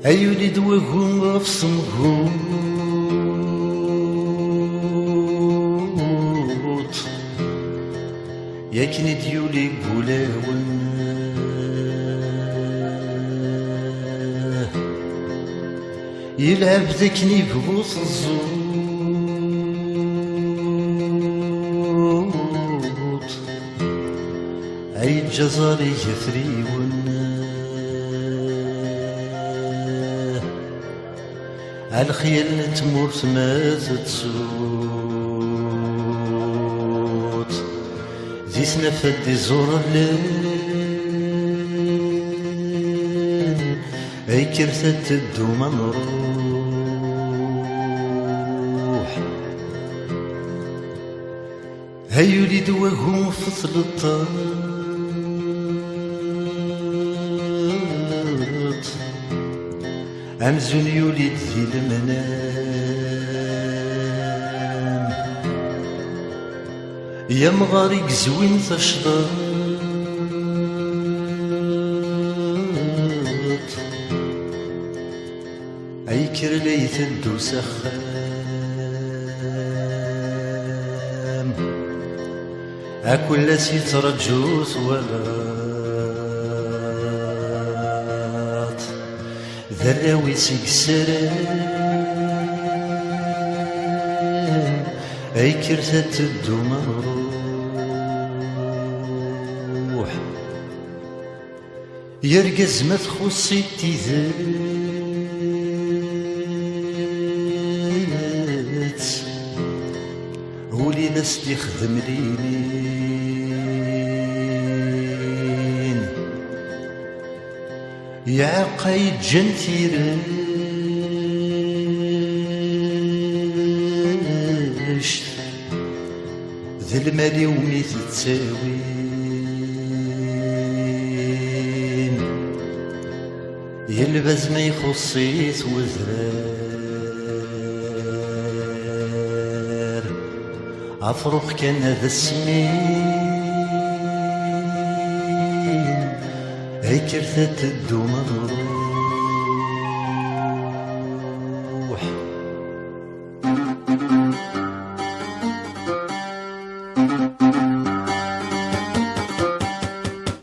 أيولي دواهم غف صمهوط ياكني ديولي قولاون يلعب ذاكني بغوص الزوط عيد جزاري يثريون عالخيال تمورت ما تسوت ذي سنفد دي زور الليل اي كرثة تدو ما نروح هيولي دواهم فصل الطاط أمزون يولد ذي المنام يا مغارق زوين تشطط أي كرلي تدو سخام أكل سي ترجو ثوالات ذراوي سيكسران أي كرثة تدو مروح يرقز ما تخصي التيذات ولي ناس يخدم ليلين يا قايد جنتيرش ذا المال يومي تتساوين يلبز ما يخصيت وذرار عفروخ كان هذا السمين هاي كرثة تدو مروح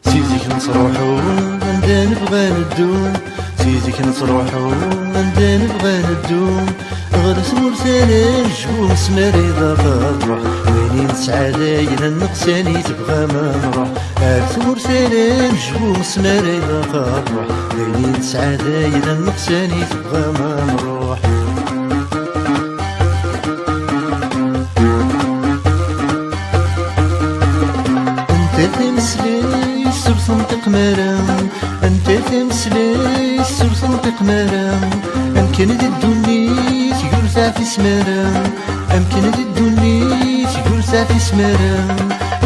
سيديك نصروحو عندنا نبغى ندوم سيديك نصروحو عندنا نبغى ندوم غرس مرسالة نجبو مسماري ضغط روح ويني نسعادة إلى النقصاني تبغى ما نروح غرس مرسالة نجبو مسماري ضغط روح ويني نسعادة إلى النقصاني تبغى ما نروح انت تمسلي سرس نطق مرام انت تمسلي سرس نطق مرام أمكن ذي الدنيا تقول في سمرة أمكن ذي الدنيا تقول في سمرة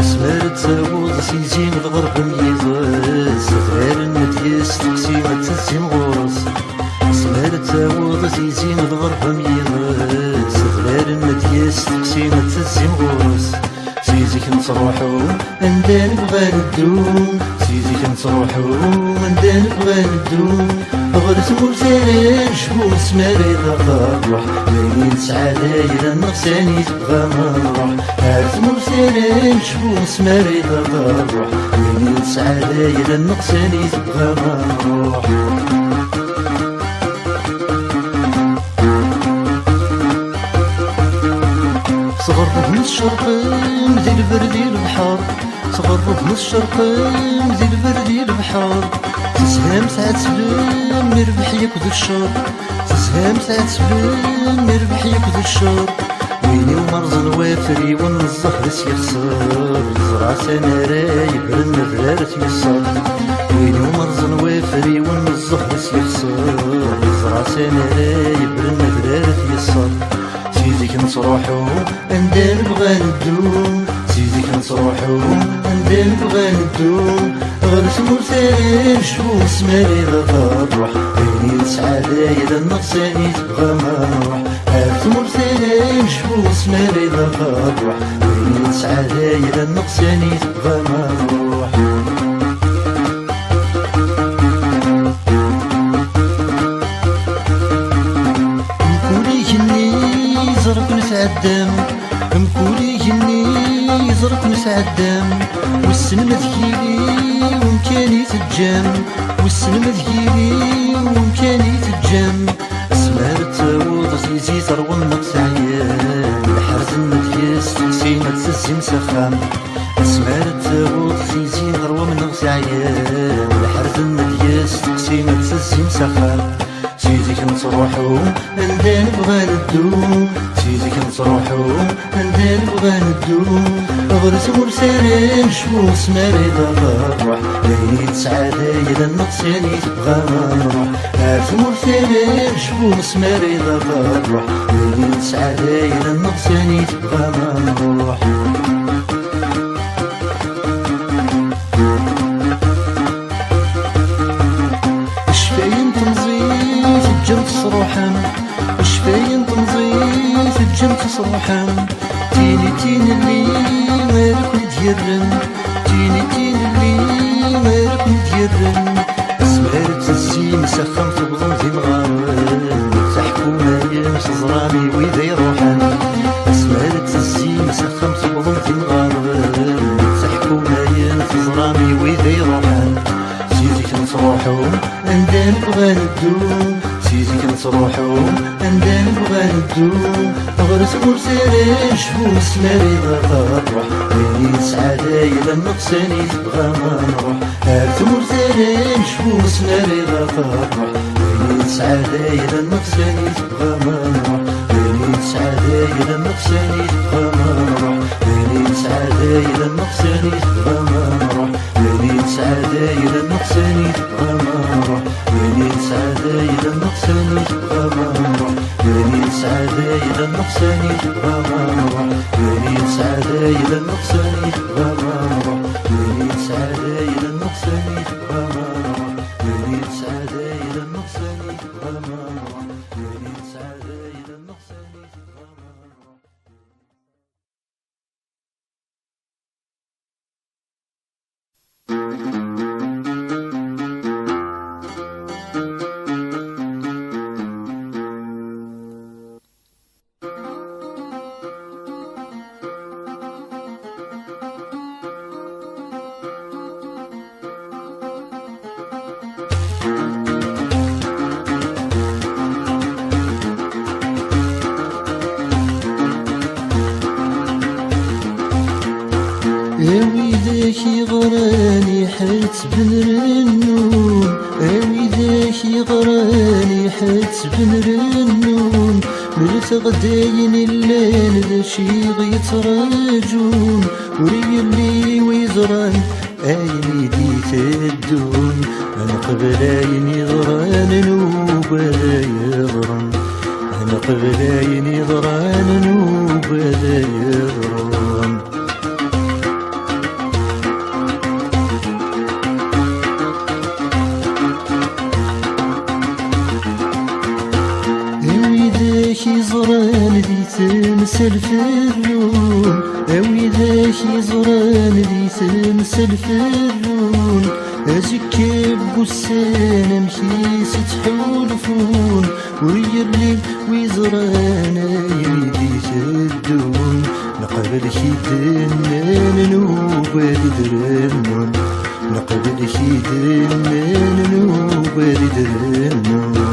سمرة تزاوض سيزين الغرب ميزاز غير المدياس تقسيمة تزين غرس سمرة تزاوض سيزين الغرب ميزاز غير المدياس تقسيمة تزين غرس سيزيك نصروحو عندنا نبغى ندوم سيزيك نصروحو عندنا نبغى ندوم غرس مرسالة نجبو مسماري ضغط روح ليلي نسعادة إلى النقصاني تبغى ما نروح غرس مرسالة نجبو مسماري ضغط روح ليلي نسعادة إلى النقصاني تبغى ما نروح صغرب من الشرق مزي البردي البحر صغرب من الشرق مزي البردي البحر تسهام ساعة سلام مربح ياكد الشر تسهام ساعة سلام مربح ياكد الشر ويني ومرزن وافري ونزهر سيخسر زرع سنة رايب رن ذرارة يسر ويني ومرزن وافري ونزهر سيخسر زرع سنة رايب رن ذرارة يسر سيديك نصروحو عندنا نبغى ندوم سيديك نصروحو عندنا نبغى ندوم غرس مرسالة نجبو مسماري ضغط روح ويني نسعادة إلى النقصاني تبغى ما نروح غرس مرسالة نجبو مسماري ضغط روح ويني نسعادة إلى النقصاني تبغى ما نروح تعدام والسن مذكيلي ومكاني تجام والسن مذكيلي ومكاني تجام اسمار التاوض زيزي ثروة النقص عيان الحرز المدياس تكسيمة تسزم سخام اسمار التاوض زيزي ثروة من نقص عيان الحرز المدياس تكسيمة تسزم سخام سيدي كنتروحو عندنا نبغى ندو سيدي كنتروحو عندنا نبغى ندو غرس مرسالين شبو سماري ضرح ليلة سعادة إلى النقص يعني تبغى نروح غرس مرسالين شبو سماري ضرح ليلة سعادة إلى النقص يعني تبغى نروح جمت صروحم شفاين تنظيف جمت صروحم تيني تيني اللي مالك نديرن تيني تيني اللي مالك نديرن اسمار تزي مسخن في بلوندي مغارن تحكو مايا صزرامي ويذا يروحن اسمار تزي مسخن في بلوندي مغارن تحكو مايا صزرامي ويذا يروحن سيدي كنتروحو عندنا نبغى ندو سيدي كنتروحو عندنا نبغى ندو غرس مرسالين شبو سماري ضرح ليلة سعادة إلى النقصاني تبغى ما نروح هارت مرسالين شبو سماري ضرح ليلة سعادة إلى النقصاني تبغى ما نروح ليلة سعادة إلى النقصاني تبغى ما نروح ليلة سعادة إلى النقصاني تبغى ما نروح ليلة سعادة إلى النقصاني تبغى ما نروح ليلة سعادة إلى النقصاني تبغى ما نروح ليلة سعادة إلى النقصاني تبغى ما نروح ليلة سعادة إلى النقصاني تبغى ما نروح ليلة سعادة إلى النقصاني تبغى ما نروح ليلة سعادة إلى النقصاني تبغى ما نروح ليلة سعادة إلى النقصاني تبغى ما نروح. اويداكي غراني حيت بنرنون اويداكي غراني حيت بنرنون مرت غداين الليل ذا شي غيتراجون وري اللي ويزران عيني دي تدون انا قبل عيني ضران نوبة يضرن انا قبل عيني ضران نوبة يضرن اويداكي زران ذي تمثل في الرون اويداكي زران ذي تمثل في الرون ازكي بوسان مكيس تحولفون ويا الليل ويزران يدي تدون نقبل كيدنا نوبة درنون نقبل كيدنا نوبة درنون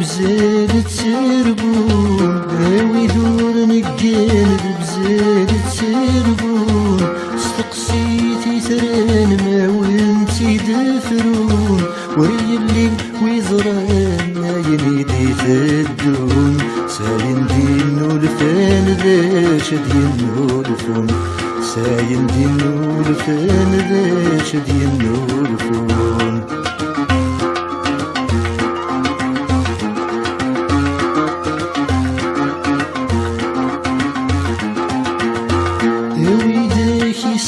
بزاد تسربون هاوي دور نقال بزاد تسربون استقسيتي تران ما وانتي دفرون وري الليل ويزران ينيدي تدون ساين دينو الفان ذا شدينو الفون ساين دينو الفان ذا شدينو الفون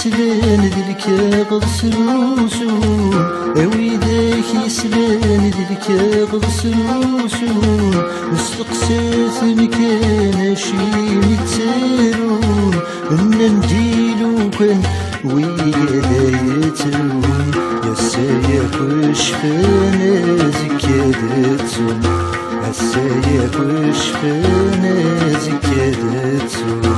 سلان ذلك قد سلوسون اويداك سلان ذلك قد سلوسون استقسيت مكان شي متسارون ان نديلو كان ويا دايتون يا وش فانا زكادتهم هساياك وش فانا زكادتهم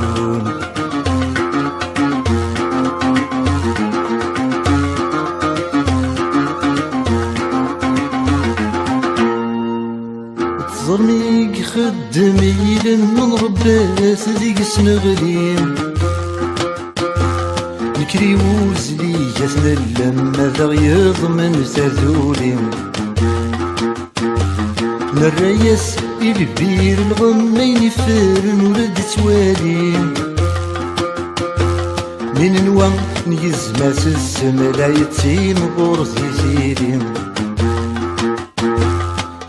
تظلمي خدمي من ربات ذيك سنغليم نكري وزلي جسنا لما ذا يضمن تذوليم الرياس البير الغمين يفرن ولد تواليم من نوا نيزمات السما لا يتيم غرزي زيديم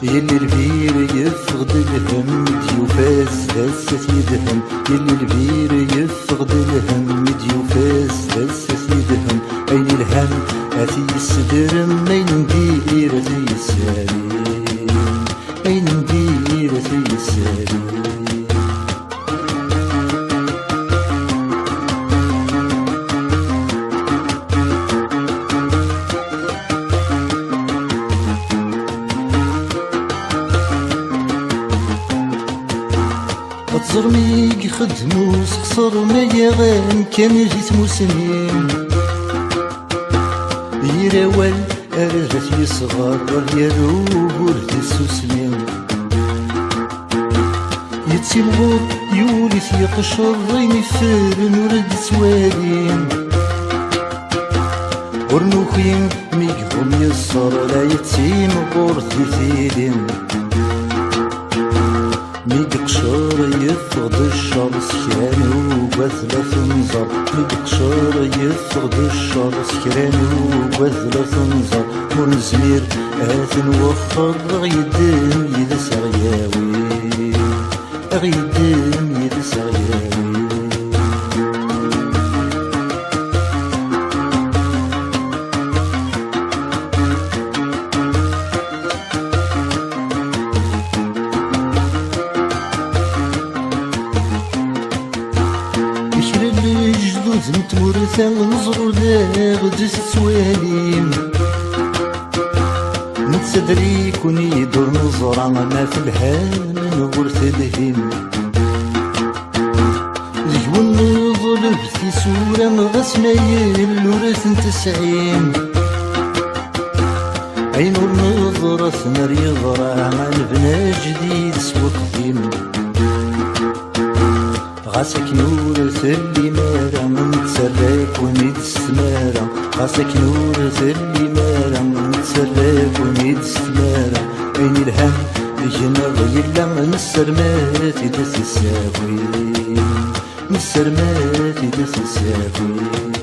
يلي البير يفقد الهم ديوفاس داسة يدهم يلي البير يفقد الهم ديوفاس داسة يدهم أين الهم أتي السدرم أين ندير أتي السالين أين ندير أتي السالين تزرميك خدمو سقصر ما يغان كان جيت مسنين يراول أرجت يصغر يروب ورد السوسمين يتسلغور يوليث يقشر رين يفرن ورد توالين ورنوخين ميقهم يصر لا يتيم غورث يثيدين ميقشر يفقد الشمس كانوا بذلة تنظر ميقشر يفقد الشمس كانوا بذلة تنظر منزمير آثن وخر غيدم يدس غياوي غيدم يدس غياوي زمت مرثا نزرو لاغد سواليم نتسدري كوني يدور نزرع ما في الهان نغرث الهيم زجون نظلب في سورة مغسمايل ورث تسعين عين النظرة ثمر يضرع مع البنا جديد سوى قديم غاسك نور ثلي مارا من تسراك ونيد السمارة غاسك نور ثلي مارا من تسراك ونيد السمارة عين الهم يجينا غيلا من السرمات يدس الساوين من السرمات يدس الساوين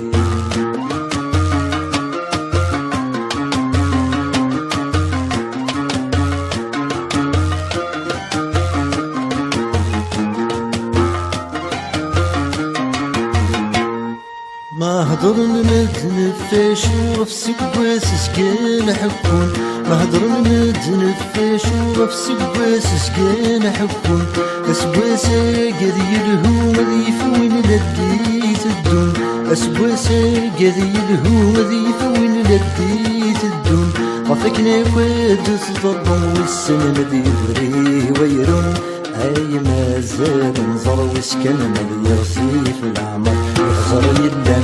ما هضر المتنفاش وفي سكواس سكان حكون ما هضر المتنفاش وفي سكواس سكان حكون اسبواسا قاد يلهو مذي فوين لديت الدون اسبواسا قاد يلهو مذي فوين لديت الدون غفك نفاد تضرب والسن مذي يدري ويرون هاي مازال نظر وسكن مذي يرصي في العمر يخزر يدن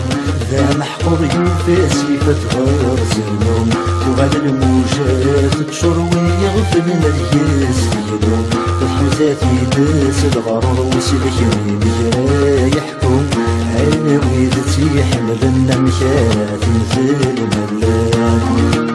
ذا محقوب يوفاسي فتغار زينهم وغاد الموجات تشر ويغفل ملياس ديالهم الحمزات يداس الغرور وسلك يمين يحكم عيني ويدتي يحمل النمكات مثل ملان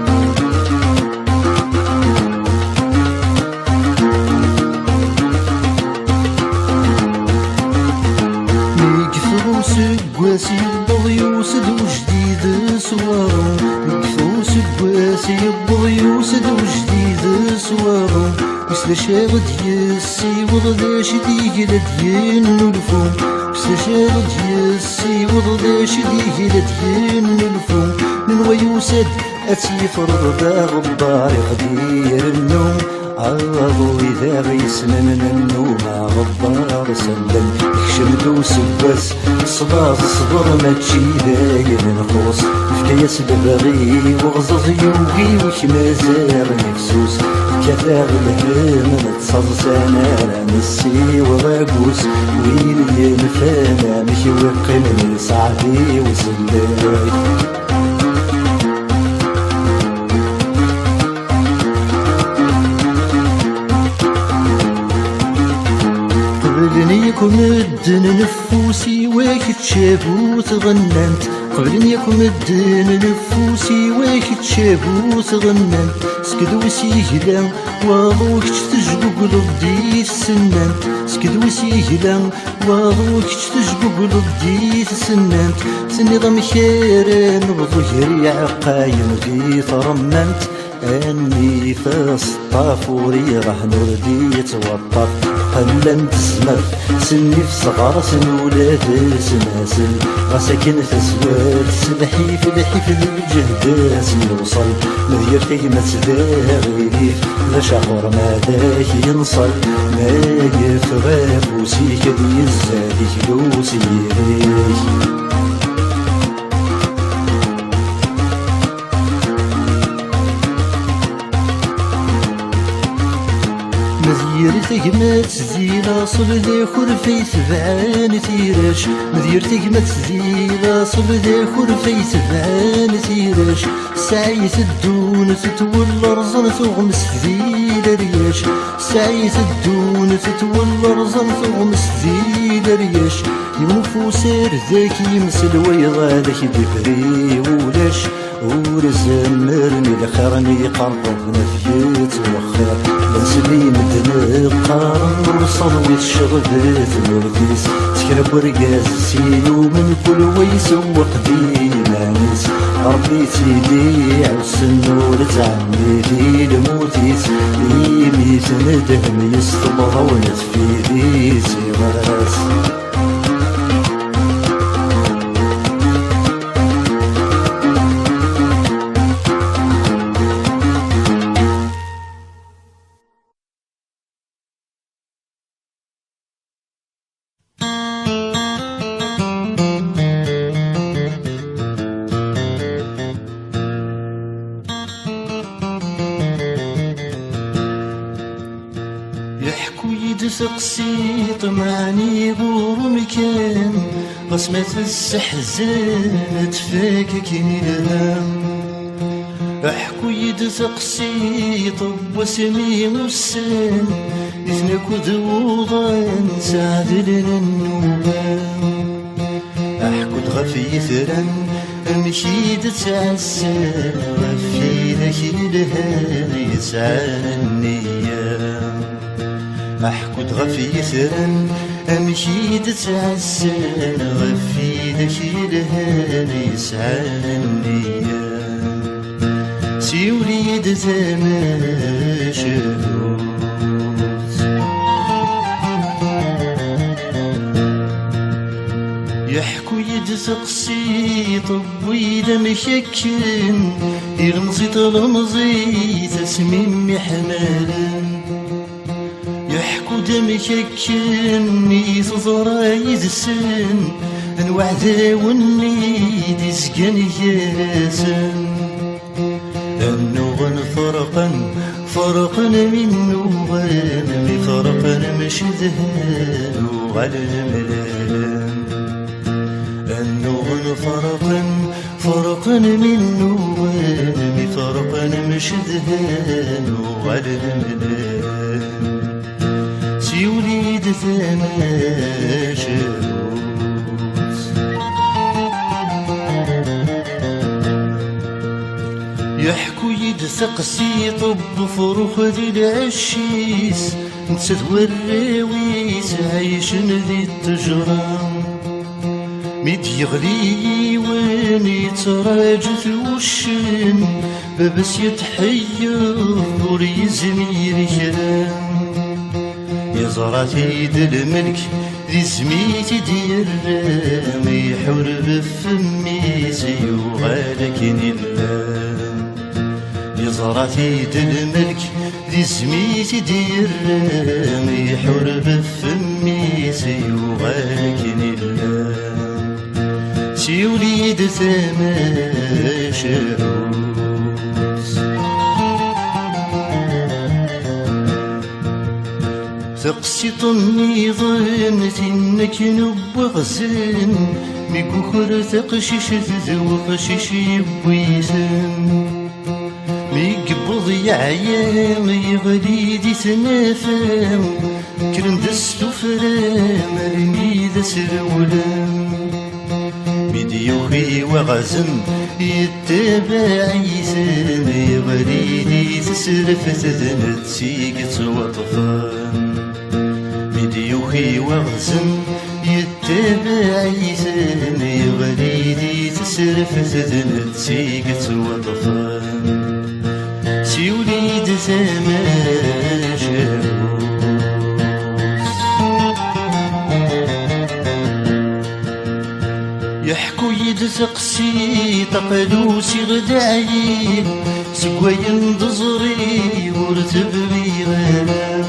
سقواسي يبضي وسد وجديد صوارو يقفو سقواسي يبضي وسد وجديد صوارو وسلا شاغد يسي وغداش ديك لديين الفوم وسلا شاغد يسي وغداش ديك لديين الفوم من ويوسد أتي فرض غبار قدير النوم عرضوا إذا غيسنن النوم غبار سلم كشمدو سباس الصباط صبر ماتشي داير نخوص فكاياس ببغي وغزز يوغي وكمازال مكسوس كثاغ الهم نتصل سنة نسي وغاقوس وين ينفانا مشي وقمني صعبي وسلاي قبل يكون الدن نفوسي واك تشابو تغننت قبل يكون الدن نفوسي واك تشابو تغننت سكدوسي هلا واضوك تجبق لضي السنان سكدوسي هلا واضوك تجبق لضي السنان سني ضم خيران بظهري عقاين غي ترممت اني فاصطافوري راح نردي توطف قلن تزمر سني في صغار سنولاد سناسل غساكن تسوال سبحي في الجهد سنوصل مديرتي ما تداغيف لا شعور ما داك ينصل ما يفغى فوسيك دي الزادي كلوسيك مديرتك ما تزيلا صبدا خرفي سبعان تيراش مديرتك ما تزيلا صبدا خرفي سبعان تيراش سعيت الدون تتولى رزن تغمس ذي درياش سعيت الدون تتولى رزن تغمس ذي درياش يمفو سير ذاك يمسل ويضادك بفري ولاش ورزمرني لخيرني قربنا فيت وخير نسلي مدن القرن وصلوي الشغبات الورقيس تكرب ورقاز سيلو من كل ويسوق ديمانيس ربي تيدي عالسن ورتعني في الموتيس يميت ندهم يستمر ونتفي ذي سيغاس سقسي طمعني غور مكان غصمة السحزان تفاكك الهام احكو يد سقسي طب وسمي مسان اثنك ذوضان سعد لنا النوبان احكو تغفي ثرا امشي تتعسى غفي ذاك الها يسعى النيام احكو تغفي ثرا امشي تتعسى غفي ذاك الها يسعى النيام سيوليد تماشروت يحكو يد سقسي طب ويدا مشكن يغمزي طلمزي تسميم محمالا يحكو دم شكن يصدر السن انوعدا ونيد يسكن ياسن النغن فرقا من نغن فرقا مش ذهان وعلى الملام النغن فرقا من نغن فرقا مش ذهان وعلى الملام سيوليد ثماشروت يحكو يد سقسي طب فروخ ذي العشيس نسد والراويس عايشن ذي التجرام ميد يغلي وين يتراجث وشن بابس يتحير وريزمير كلام يزراتي ذي الملك ذي زميتي دير رامي يحور بفمي زيو غالك اللام يزراتي ذي الملك ذي زميتي دير يحور بفمي سيوغاكني الله سيوليد ثماشعوس تقسط النظام تنك نبغزن ميكوخر تقشش تذوق شش يبويسن ميقبض يعيام يغلي دي تنافم كرن دستو فرام رمي ذا سرولم ميديوخي وغزن يتبع يسن يغلي دي تسرف تذنت سيقت وطفان ميديوخي وغزن يتبع يسن يغلي دي تسرف تذنت سيقت وطفان سيوليد ثماشعوس يحكو يد سقسي تقلوسي غدايب سكوين دزري ورتبري غلام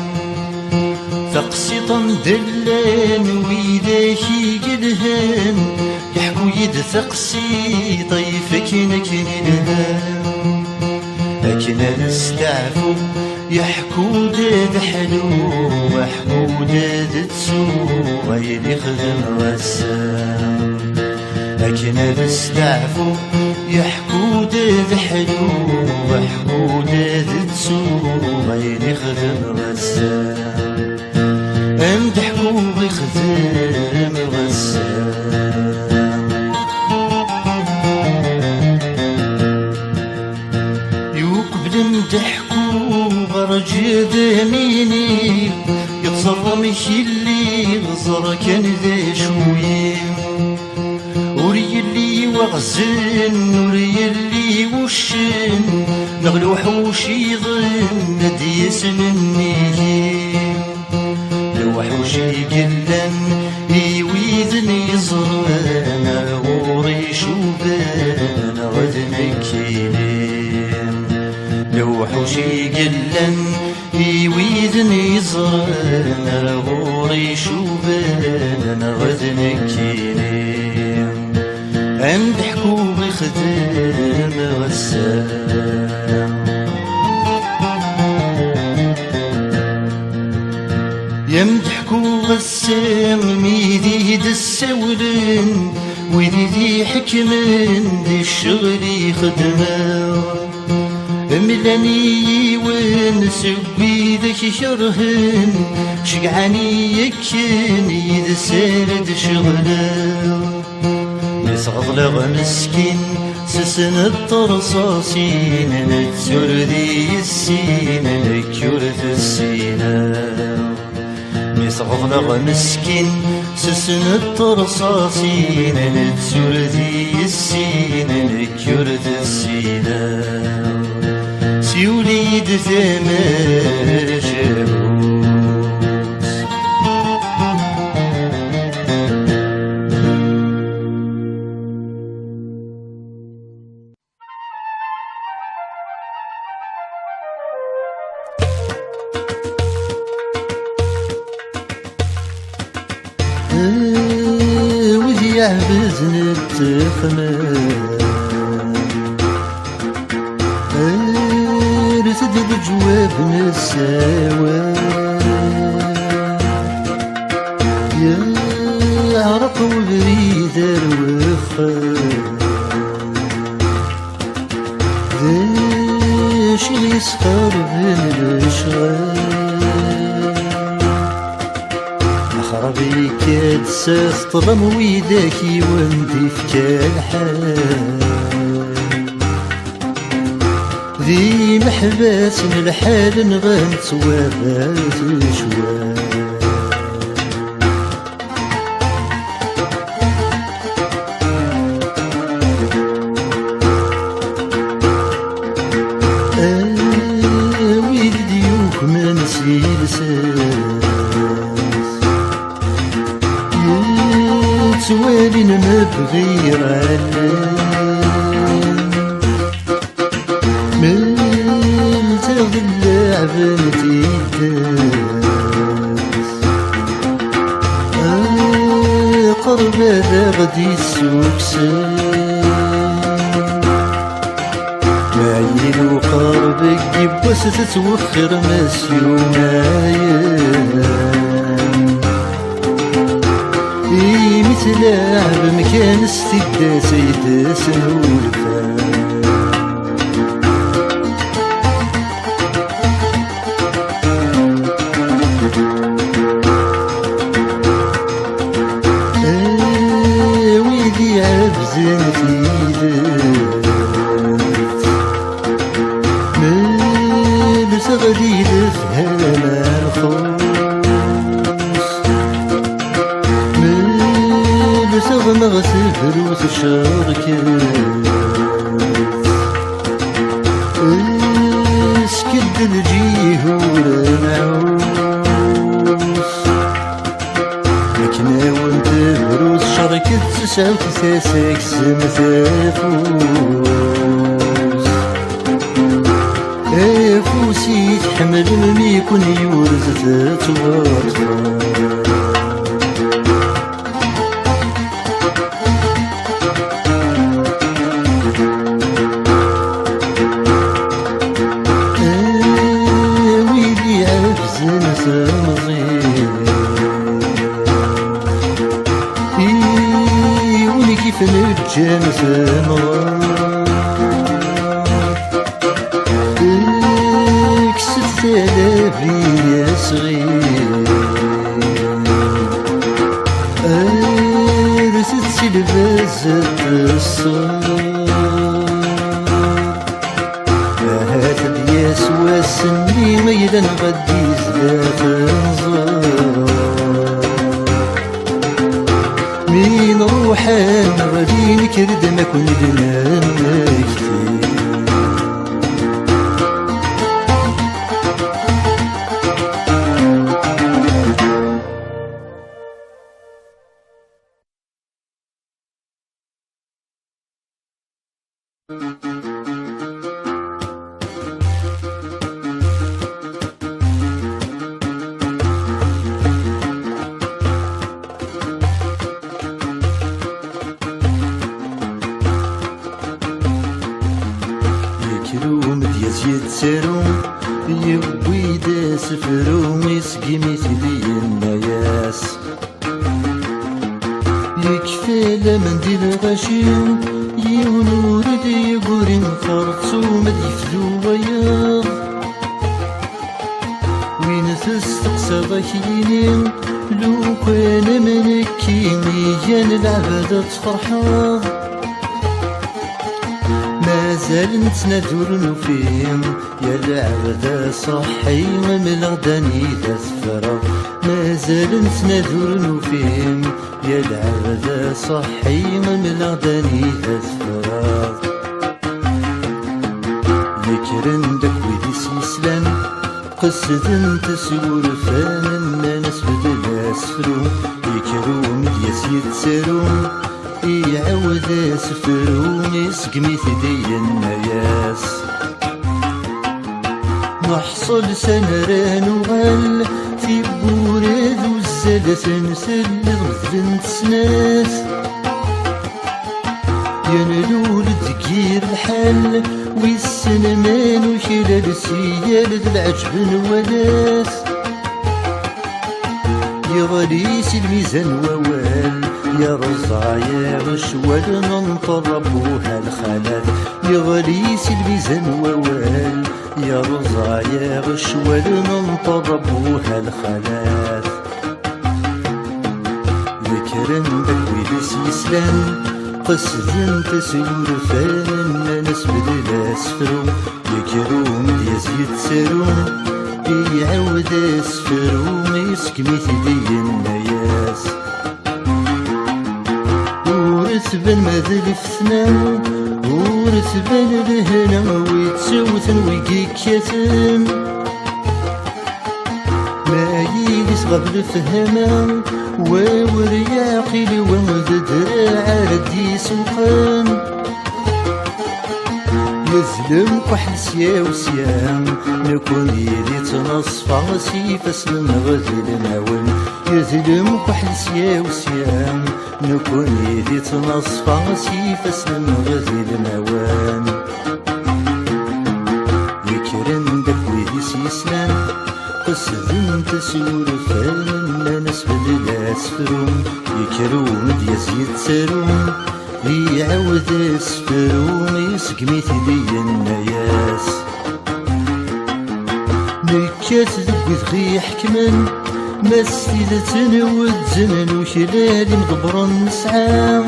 تقسيطا دلان ويداكي قلهان يحكو يد سقسي طيفك نكنلهان لكن نستعفو يحكو داد حلو وحكو داد تسو غير يخدم غسام لكن نستعفو يحكو داد حلو وحكو داد تسو غير يخدم غسام امدحكو بيخدم غسام ضحكوا برجد يميني يتصرم اللي غزر كان ذا شويه وري اللي وغزن وري اللي وشن نغلو حوشي ظن ديسن النيه لو حوشي قلن يويذن يزرن غوري شوبان غدنكيني لو حوشي قلن يويذن يزرن غوري شوبان غدنكيني امدحكو بخدم غسام يمدحكو غسام ميدي دسولن ويدي حكمن دي الشغل يخدمه ملاني وين سوي ذاك شرهن شقعني يكن يدسارد شغله يصغلغ مسكين سسن الطرصاصين نكسر ذي السين نكورث السينة يصغلغ مسكين سسن الطرصاصين نكسر ذي السين نكورث السينة سيوليد ثماشعوس وذي يعبزن التخمام رسد الجواب نساوى يا عرق وبريد الوخام ذاش اللي يسخر بين الاشغال خربي كاد ساخطرم ويداكي وندي في كالحال ذي محباس الحال نغنت سوابات شوال ويديوك من سيلساس يتوالين ما بغير علام من تغذي اللعب غدي السوكسان معين وقاربك يبوس تتوخر مسيومايا مثل لعب مكان استداس يداس نولفان ويدي عبزن في مالس غدي لفهم الخوص مالس غمغس فلوس الشركات اسكد الجيه ورنعوس لكنا وانت فلوس شركة 99 سمثافوس فوسي تحمل ملي يكون يورز تتواطفى ويلي عفزن سمزين وني كيف نجان سمران تلافي يا صغير رست تلفزت الصار هات الياس والسني ميلا غدي زلات نزار مين روحان غادي نكرد ما كون لنا كتير يكروم دياس يتساروم يبوي داس فروم يسقي مثلي الناس يكفي لمن دي الغشيم يونور دي يقورين خرطوم دي فلو وياض وين تستقصى ضكينين لو كان منكي ميان العبادة تفرحاض مازال نتنادور نفيم يا العبادة صحي من الغداني تسفرغ مازال نتنادور نفيم يا العبادة صحي من الغداني تسفرغ ذكرن دك ويدي سيسلان قصد تسور فان الناس بدل اسفرو يكروم دياس يتسارون يعود سفرون يسقمي ثدي الناس نحصل سنران وغل في بورد والزلة نسلد مثل سناس ينلول تكير الحل والسنمان وشلال السيال العجب نوالاس يغليس الميزان ووال يا رزع يا غشوال ننطر ربوها الخلات يغليس الميزان ووال يا رزع يا غشوال ننطر ربوها الخلات ذكرن بكوي سيسلان قصد تسور فان ناس بدل اسفرو يكروم دياس يتسارون يعود اسفرو يسكمي ثدي الناس ورثبن ماذا الفتنان ورثبن الهنا ويتسوثن ويقيكيتن ما يجلس قبل فهما وورياقي لومد دراع ردي سوقان يزلم كحل سيا وسيام نكون يدي تنصفى سيفاس من غزل ناون يزلم كحل سيا وسيام نكون ذي تنصفى سيفاس نغذي الموان يكرن داك ويدي سيسلان قصد تسولف الناس بدلا سفروم يكروم دياز يتسروم يعاود السفروم يسقميت دي الناس نكات ذوي ذغي يحكمن ما ستيدة نود زمن وشلالي مضبرا نسعى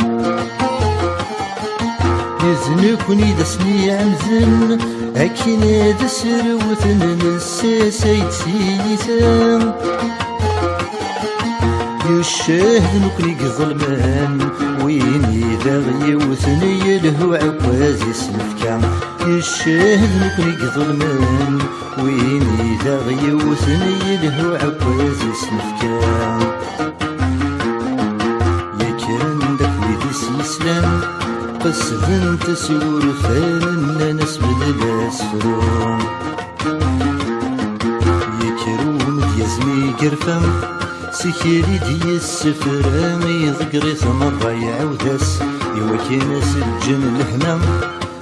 يزنكني دسني عمزن أكين هذا سروثن نساسايد سيثان يشاهد نكني ظلمان ويني ذا غيوثني يلهو عكوازي سنفكا يشاهد نكني ظلمان ويني ذا غيوثني يلهو عكوازي سنفكا يكرن داك ويدي سيسلام قصد تسولف الناس بدلا سفرون يكروم ديازمي قرفم سكيري دي السفرة يذكري ثمر يعودس يوكينا سجن الهنا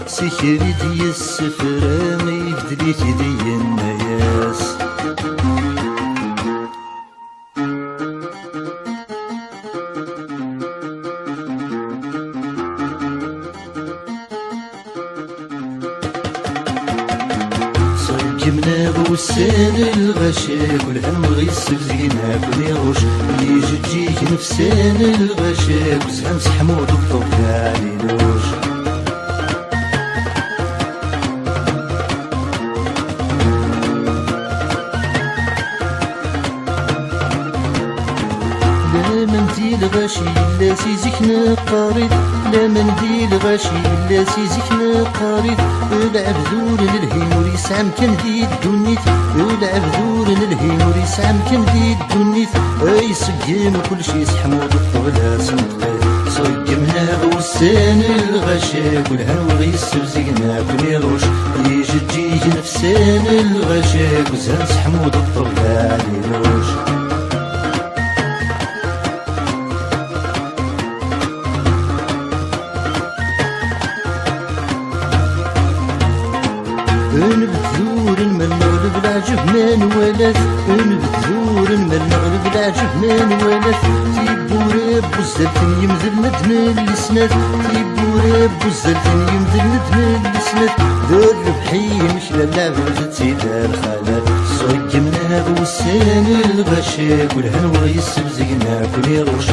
سكيري دي السفرة يبدلي دي الناس جبنا بوسان الغشا كل هم يستفزينا كل يروش يجي تجيك نفسان الغشا وزهم سحمود الطب عليلوش لا منديل غاشي لا سيزيك نقاريد لا منديل غاشي لا سيزيك نقاريد العب ذور للهيمور يسعم كان ذي الدنيت العب ذور للهيمور يسعم كان ذي الدنيت اي صقيم كل شي سحمود الطبلة صندقي صقمنا بوسان الغشا كل هنوغي يستفزقنا كل يروش يجي تجيه نفسان الغشا كل سحمود الطبلة عليلوش نبذور من المغرب العجب ما نوالث نبذور من المغرب العجب ما نوالث تيبو راب الزلفن يمذل ندم السنات تيبو راب الزلفن يمذل ندم السنات ذا الربحي مش للعب تيدار خالات صقمنا بوسان الغشا كل هنوغي يستفزقنا كل يروش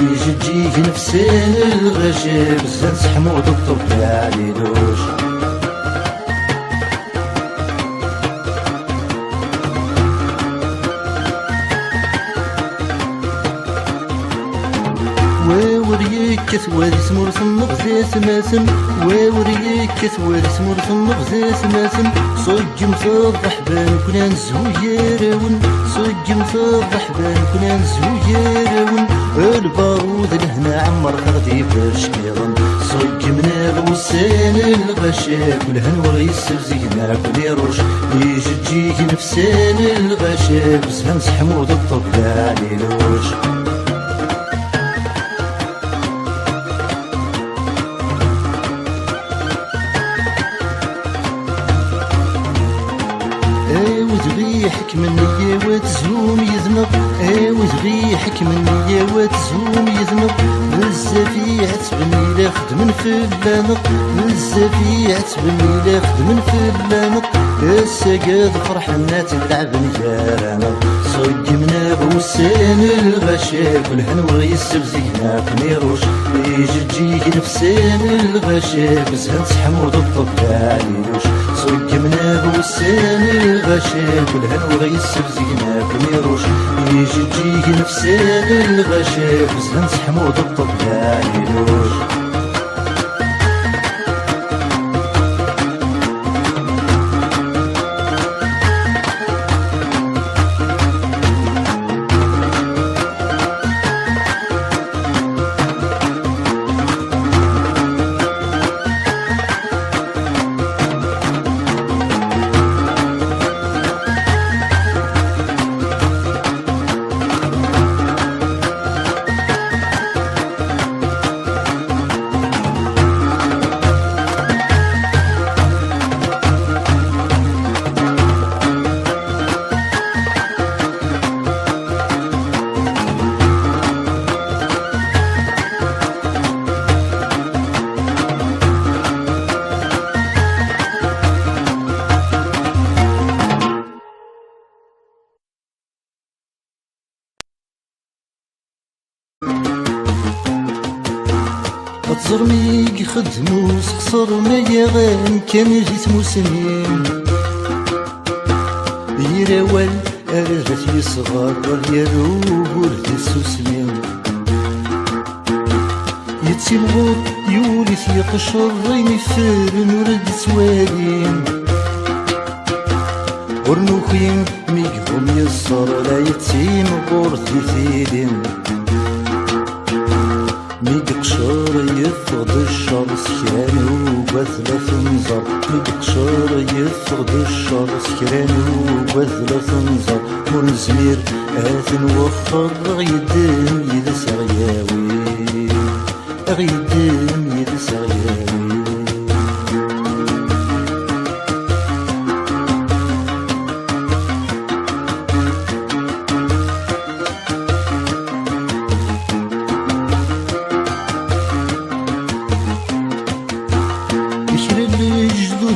يجي تجيه نفسان الغشا بزاف سحمود الطب عليلوش ووريك ثوالي سمور صنغ سماسم ووريك ثوالي سمور صنغ سماسم صج مصبح بان كنا نزهو يراون صج مصبح بان كنا نزهو يراون البارود لهنا عمر غادي برشكيضن صج منا بوسان الغشا كل هنوغي يستفزينا كل يروش يجي تجيك نفسان الغشا بزهن سحمود الطب عليلوش وذبيحك مني وتزوم يذنب وذبيحك مني وتزوم يذنب بزاف يعتبني لا خدمن في اللانق بزاف يعتبني لا خدمن في اللانق السقاد فرحنا تلعب نجارانا صقمنا بوسان الغشا كل هنوغي يستفزينا كنيروش يجي تجيك نفسان الغشا بزهن سحمود الطب عليلوش صقمنا بوسان الغشا كل هنوغي يستفزينا كنيروش يجي تجيك نفسان الغشا بزهن سحمود الطب عليلوش زرمي يخدمو سقصر ما يغان كان جيت مسنين يراول أرغت يصغر يروب ورث السوسمين يتسمغور يولث يقشر ينفرن ورد سوالين ورنوخين ميقهم يصر لا يتسمغور ثيثيلين ميقشر يفقد الشر سكرانو بثلاث نظر ميقشر يفقد الشر سكرانو بثلاث نظر منزمير آثن وخر غيدم يدس غياوي غيدم يدس غياوي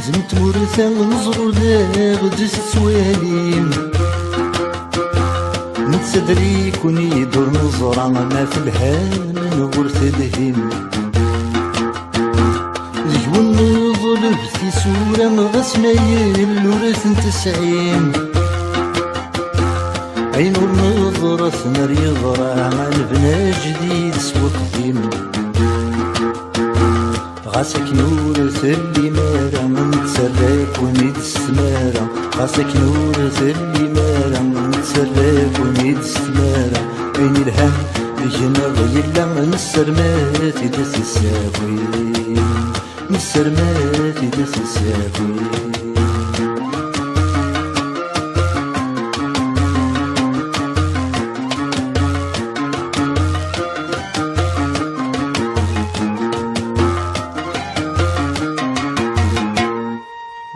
نتمورثا نزرو داغد سواليم نتسدري كوني يدور نزرع ما في الهان نغرث الهيم جون نظلف في سورة مغسمايل ورث نتسعين عين نظرة ثمر يضرع مع البنا جديد سوى قديم غاسك نور ثلي مارا من تسرك ونيد السمارة غاسك نور ثلي مارا من تسرك ونيد السمارة عين الهم يجنا غيلا من السرمات يدس الساقوين من السرمات يدس الساقوين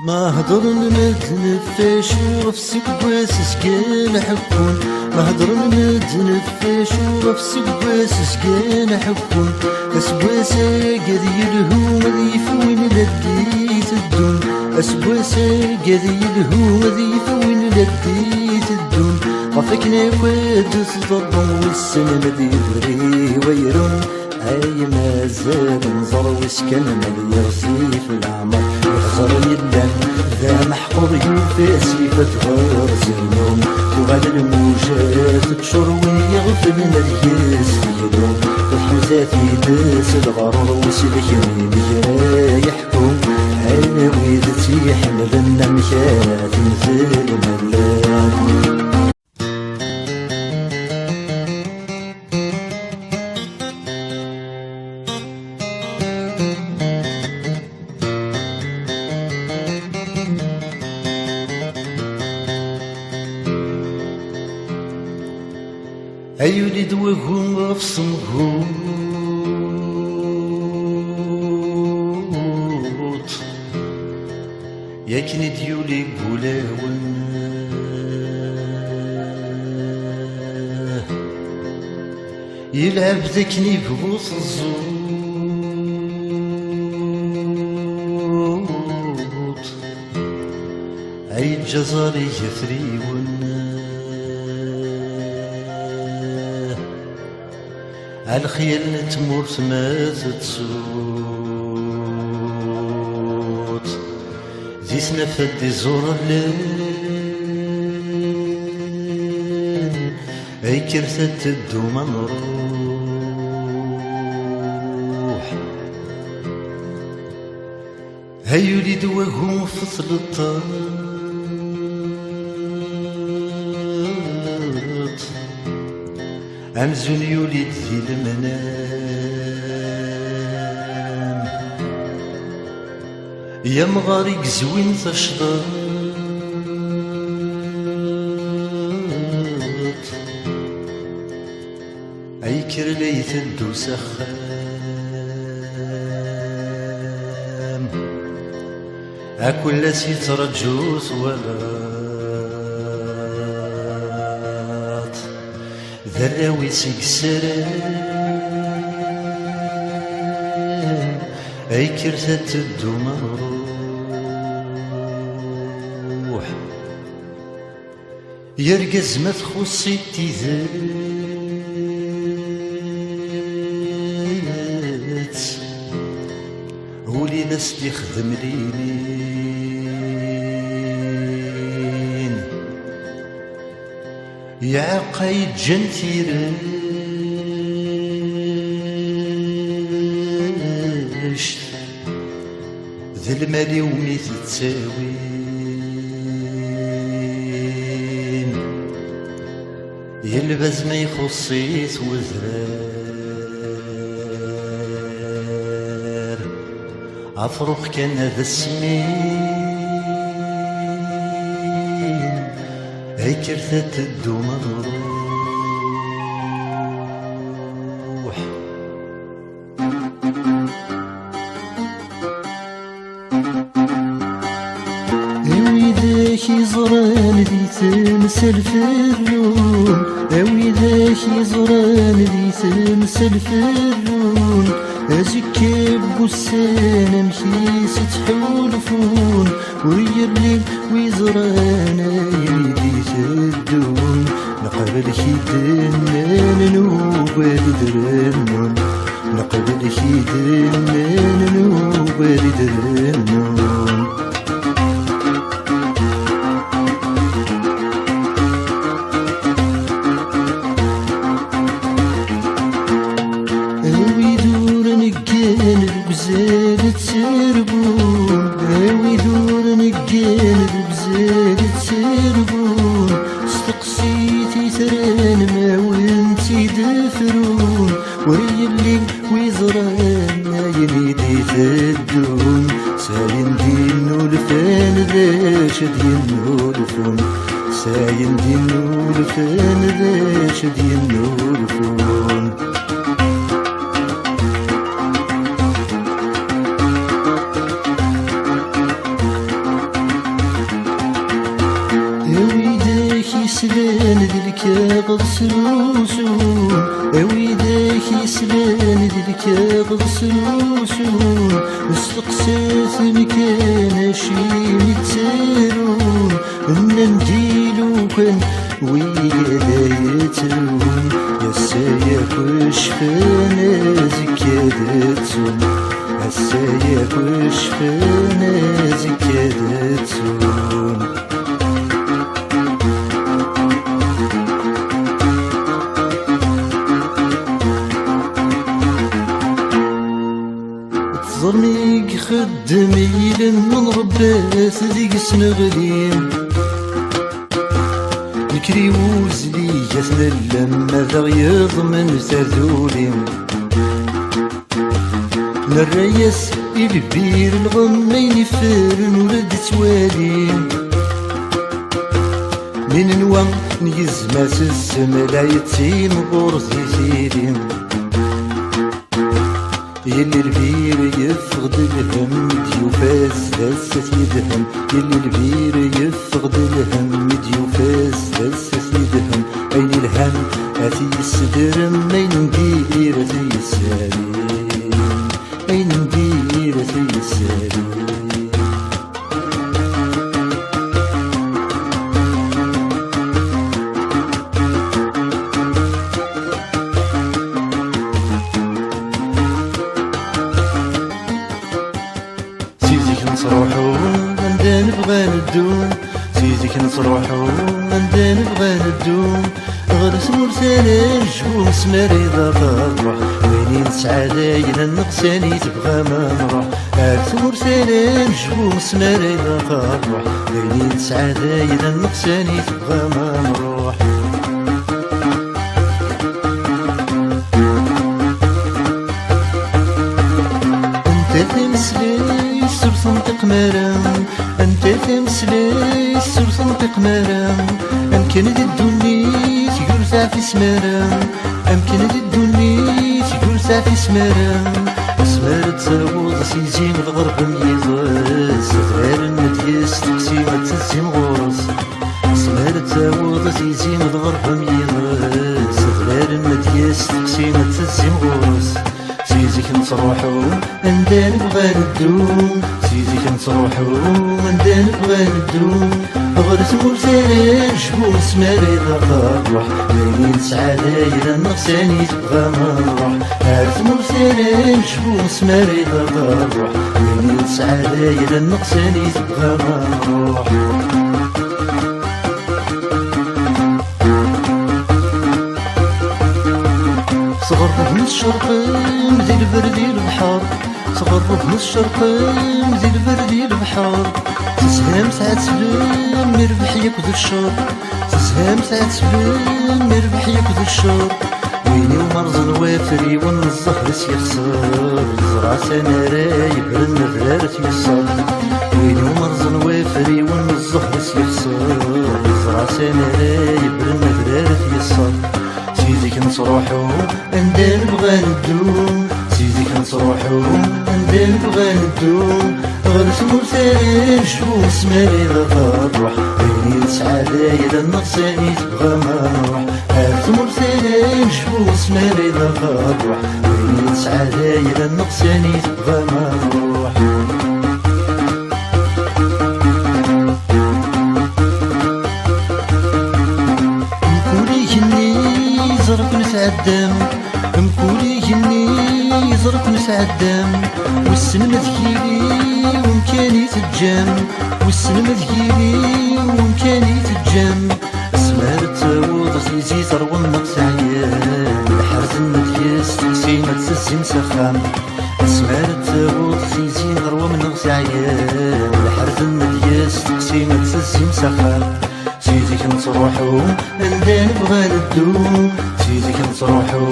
ما هضر نتنفاش وفي سكواس سكان حكون ما هضر نتنفاش وفي سكواس سكان حكون اسكواسا قد يلهو مذي فوين لديت الدون اسكواسا قد يلهو مذي فوين لديت الدون غفكنا واد تضرب والسن مذي ذري ويرون هاي ما زال نظر وسكن مذي يرصي في العمر يخزر يدن ذا محقوظ يوفاسي فتغار زينوم تغال الموجات تشر ويغفل مرياس يدوم الحوزات يداس الغرور وسلك ميرا يحكم انا ويدتي حمل النمشات مثل ملان أيولي دوهم غفصمهوت ياكن ديولي قولاون يلعب ذاكني بغوص الزوت أي الجزاري يثريون الخيل تموت ما تتسوت ذي سنفد دي زور الليل اي كرثة تدو منروح هيولي دواهم فصل الطاط أمزون يولد ذي المنام يا مغارق زوين تشطط أي كرلي تدو سخام أكل سيترجو صوالات ذراوي سيكسران أي كرثة تدو مروح يرقز ما تخصي التيذات ياس دي خدم ليلين يا قايد جنتيرش ذا المالي وميت تساوين يلبز ما يخصيت وزرار عفروخ كان هذا السمين هيك ارثت الدو مضروح ويداك يزران ذي تمثل فرون ويداك يزران ذي تمثل فرون أزكي بوسان مكيس تحولفون ويرلي ويزرانا يريدي تدون نقبل كيدنا نوبال درنون نقبل كيدنا نوبال درنون بزاد تسربون ويدور نقال بزاد تسربون استقسيتي تران ما وانتي دفرون ويلي ويزرانا يليدي تدون ساين دينو الفان ذا شدينو الفون ساين دينو الفان ذا شدينو الفون يسلان ذلك غضسلوسون ويداك يسلان ذلك غضسلوسون استقسيت مكان شي متسارون ان نديلو كان ويدا يترون يساياك وشفانا زكادتون يساياك وشفانا زكادتون ظنيك خدمي من ربات ذيك سنغلين نكري وزلي يثنى لما ذا يضمن تذولين للريس البير الغمين يفرن ولد توالين من نوام نيزمات السما لا يتيم غرزي زيدين يلي البير يفقد الهم ديوفاس دسس يدهم يلي البير يفقد الهم ديوفاس دسس يدهم أين الهم أتي السدرم أين ندير أتي السالين أين ندير أتي السالين نصروحو عندنا نبغى ندوم سيدك نصروحو عندنا نبغى ندوم غرس مرسانا نجبو مسماري ضافا نروح ويني نسعادة إلى النقساني تبغى ما نروح غرس مرسانا نجبو مسماري ضافا نروح ويني نسعادة إلى النقساني تبغى ما نروح انت تمسلي السر صنطق مرام انت تمسلي السر صنطق مرام امكن ذي الدنيا تقول في سمرام امكن ذي الدنيا تقول في سمرام اسمار تزاوض سيزين الغرب ميزاس غير النديس تقسيمة تزين غورس اسمار تزاوض سيزين الغرب ميزاس غير النديس تقسيمة تزين غورس سيدي كنتروحو عندنا نبغى ندوم سيدي كنتروحو عندنا نبغى ندوم غرس مرسالين شبوس مريضة غروح ليلين سعادة إلى النقصاني تبغى نروح غرس مرسالين شبوس مريضة غروح ليلين سعادة إلى النقصاني تبغى نروح صغرب من الشرقين زي البردي البحر صغرب من الشرقين زي البردي البحر تسهام ساعة سلام مربح ياكل الشر تسهام ساعة سلام مربح ياكل الشر ويني ومرزن وافري ون الزهر سيخسر زرع سنة رايب رن فرارة يسر ويني ومرزن وافري ون الزهر سيخسر زرع سنة رايب رن فرارة يسر سيدي كنتروحو عندنا نبغى ندوم سيدي كنتروحو عندنا نبغى ندوم غرس مرسالين شبوس مريضة غروح ليلين سعادة إلى النقصاني تبغى ما نروح غرس مرسالين شبوس مريضة غروح ليلين سعادة إلى النقصاني تبغى ما نروح يزرق نتعدم مكولي جني يزرق نتعدم والسن مذكيلي ومكاني تتجم والسن مذكيلي ومكاني تتجم اسمار التاوض تيزي ثروة النقص عيان الحرز المدياس تقسيمة تسزم سخام اسمار التاوض تيزي ثروة من نقص عيان الحرز المدياس تقسيمة تسزم سخام سيدي كنتروحو عندنا نبغى ندوم سيدي كنتروحو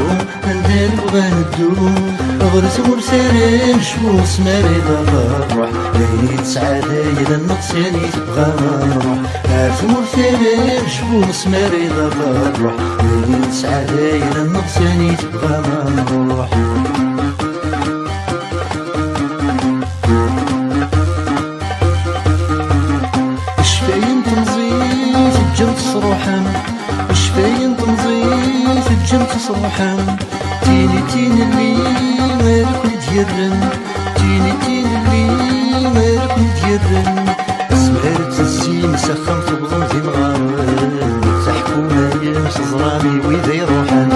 عندنا نبغى ندوم غرس مرسالين شبوس مريضة غروح ليلين سعادة إلى النقصاني تبغى ما نروح غرس مرسالين شبوس مريضة غروح ليلين سعادة إلى النقصاني تبغى ما نروح جمت صروحا شفاين تنظيف الجمت صروحا تيني تيني اللي مالك نديرن تيني تيني اللي مالك نديرن سمعت الزين سخم تبغم ذي مغارن تحكو مايم صزرامي ويذا يروحن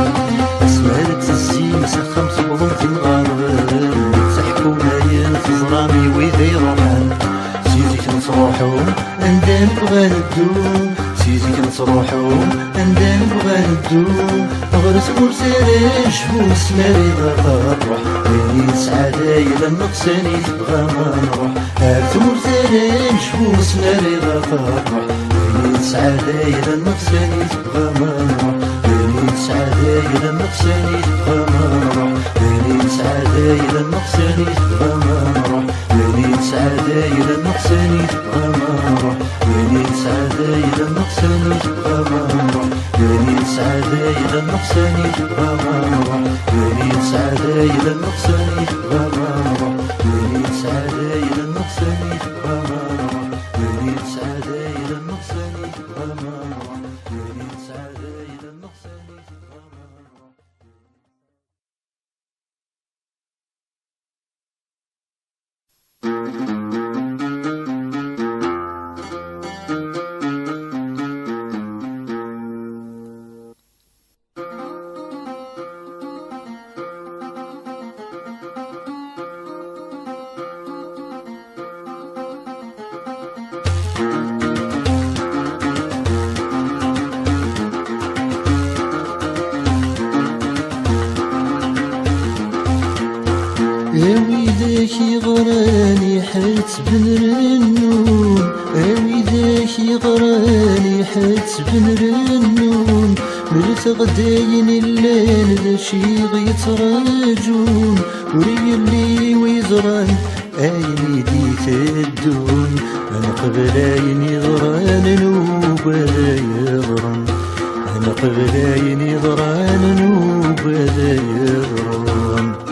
سمعت الزين سخم تبغم ذي مغارن تحكو مايم صزرامي ويذا يروحن سيدي كنتروحو عندنا نبغى ندوم سيدي كنتروحو عندنا نبغى ندوم غرس مرسالين شبوس مريضة غروح ليلين سعادة إلى النقصاني تبغى ما نروح هرت مرسالين شبوس مريضة غروح ليلين سعادة إلى النقصاني تبغى ما نروح ليلين سعادة إلى النقصاني تبغى ما نروح ليلين سعادة إلى النقصاني تبغى ما نروح ليلين سعادة إلى النقصاني تبغى ما نروح ليلين سعادة إلى النقصاني تبغى ما نروح ليلين سعادة إلى النقصاني تبغى ما نروح ليلين سعادة إلى النقصاني تبغى ما نروح ليلين سعادة إلى النقصاني تبغى ما نروح ليلين سعادة إلى النقصاني تبغى ما نروح ليلين سعادة إلى النقصاني تبغى ما نروح اويداكي غراني حيت بنرنون اويداكي غراني حيت بنرنون مرت غداين الليل ذا شي غيتراجون وري اللي ويزران عيني ديك الدون انا قبل عيني ضران نوبة يضرن انا قبل عيني ضران نوبة يضرن